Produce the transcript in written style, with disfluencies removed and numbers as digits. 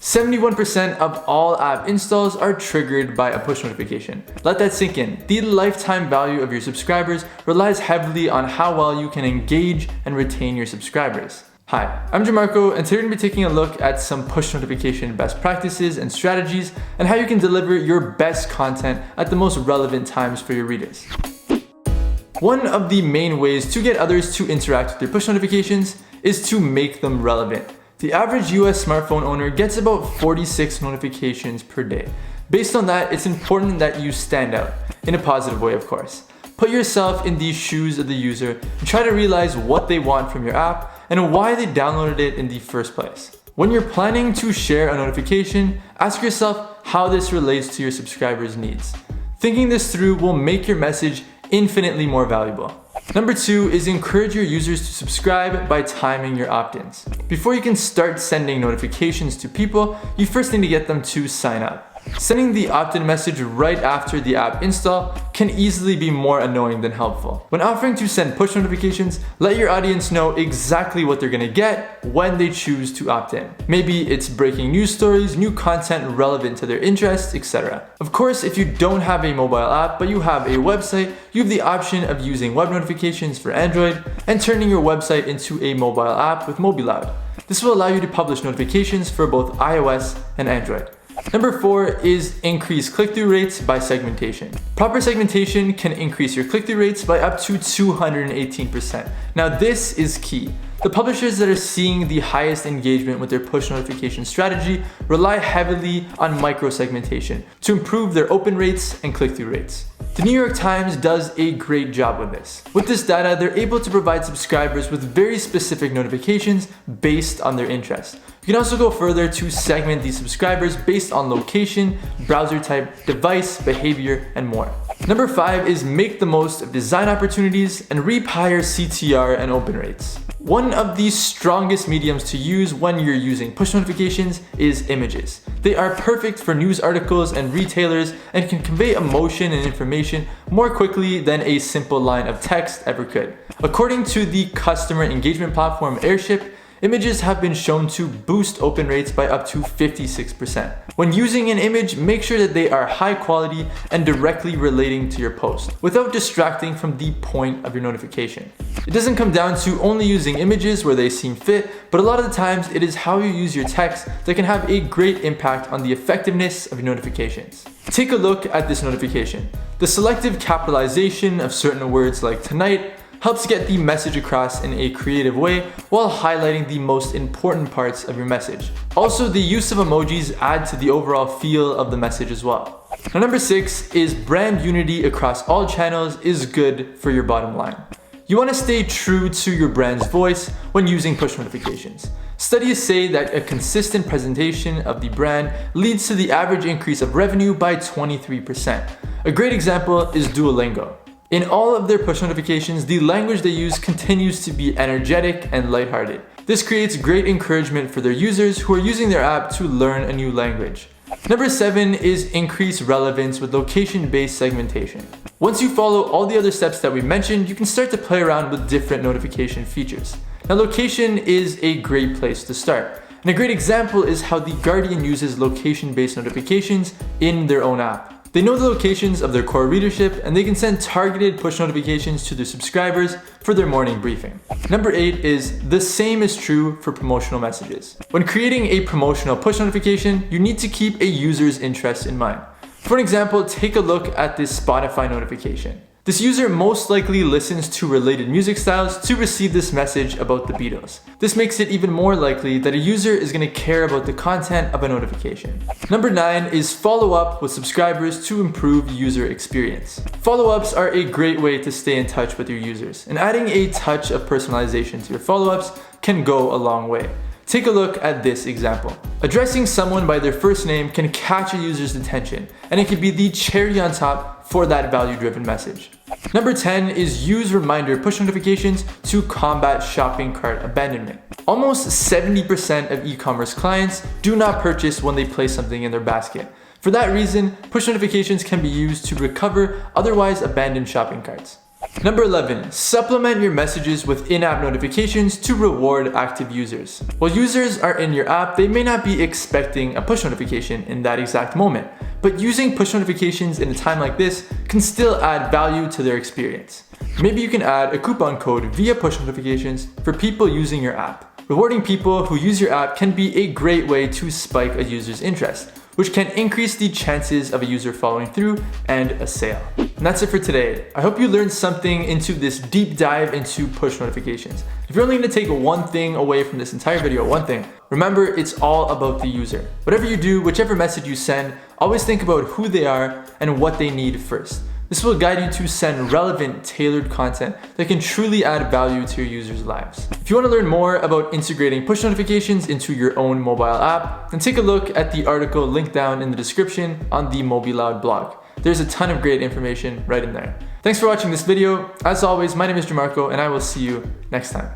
71% of all app installs are triggered by a push notification. Let that sink in. The lifetime value of your subscribers relies heavily on how well you can engage and retain your subscribers. Hi, I'm Jamarco, and today we're going to be taking a look at some push notification best practices and strategies and how you can deliver your best content at the most relevant times for your readers. One of the main ways to get others to interact with your push notifications is to make them relevant. The average US smartphone owner gets about 46 notifications per day. Based on that, it's important that you stand out, in a positive way of course. Put yourself in the shoes of the user and try to realize what they want from your app and why they downloaded it in the first place. When you're planning to share a notification, ask yourself how this relates to your subscribers' needs. Thinking this through will make your message infinitely more valuable. Number 2 is encourage your users to subscribe by timing your opt-ins. Before you can start sending notifications to people, you first need to get them to sign up. Sending the opt-in message right after the app install can easily be more annoying than helpful. When offering to send push notifications, let your audience know exactly what they're gonna get when they choose to opt in. Maybe it's breaking news stories, new content relevant to their interests, etc. Of course, if you don't have a mobile app but you have a website, you have the option of using web notifications for Android and turning your website into a mobile app with Mobiloud. This will allow you to publish notifications for both iOS and Android. Number 4 is increase click-through rates by segmentation. Proper segmentation can increase your click-through rates by up to 218%. Now this is key. The publishers that are seeing the highest engagement with their push notification strategy rely heavily on micro-segmentation to improve their open rates and click-through rates. The New York Times does a great job with this. With this data, they're able to provide subscribers with very specific notifications based on their interest. You can also go further to segment these subscribers based on location, browser type, device, behavior, and more. Number 5 is make the most of design opportunities and reap higher CTR and open rates. One of the strongest mediums to use when you're using push notifications is images. They are perfect for news articles and retailers and can convey emotion and information more quickly than a simple line of text ever could. According to the customer engagement platform Airship, images have been shown to boost open rates by up to 56%. When using an image, make sure that they are high quality and directly relating to your post, without distracting from the point of your notification. It doesn't come down to only using images where they seem fit, but a lot of the times it is how you use your text that can have a great impact on the effectiveness of your notifications. Take a look at this notification. The selective capitalization of certain words like tonight helps get the message across in a creative way while highlighting the most important parts of your message. Also, the use of emojis add to the overall feel of the message as well. Now, number 6 is brand unity across all channels is good for your bottom line. You want to stay true to your brand's voice when using push notifications. Studies say that a consistent presentation of the brand leads to the average increase of revenue by 23%. A great example is Duolingo. In all of their push notifications, the language they use continues to be energetic and lighthearted. This creates great encouragement for their users who are using their app to learn a new language. Number 7 is increase relevance with location-based segmentation. Once you follow all the other steps that we mentioned, you can start to play around with different notification features. Now, location is a great place to start. And a great example is how The Guardian uses location-based notifications in their own app. They know the locations of their core readership and they can send targeted push notifications to their subscribers for their morning briefing. Number 8 is the same is true for promotional messages. When creating a promotional push notification, you need to keep a user's interest in mind. For an example, take a look at this Spotify notification. This user most likely listens to related music styles to receive this message about the Beatles. This makes it even more likely that a user is going to care about the content of a notification. Number 9 is follow up with subscribers to improve user experience. Follow-ups are a great way to stay in touch with your users, and adding a touch of personalization to your follow-ups can go a long way. Take a look at this example. Addressing someone by their first name can catch a user's attention, and it can be the cherry on top for that value-driven message. Number 10 is use reminder push notifications to combat shopping cart abandonment. Almost 70% of e-commerce clients do not purchase when they place something in their basket. For that reason, push notifications can be used to recover otherwise abandoned shopping carts. Number 11, supplement your messages with in-app notifications to reward active users. While users are in your app, they may not be expecting a push notification in that exact moment, but using push notifications in a time like this can still add value to their experience. Maybe you can add a coupon code via push notifications for people using your app. Rewarding people who use your app can be a great way to spike a user's interest, which can increase the chances of a user following through and a sale. And that's it for today. I hope you learned something into this deep dive into push notifications. If you're only gonna take one thing away from this entire video, one thing, remember it's all about the user. Whatever you do, whichever message you send, always think about who they are and what they need first. This will guide you to send relevant, tailored content that can truly add value to your users' lives. If you want to learn more about integrating push notifications into your own mobile app, then take a look at the article linked down in the description on the Mobiloud blog. There's a ton of great information right in there. Thanks for watching this video. As always, my name is Jamarco, and I will see you next time.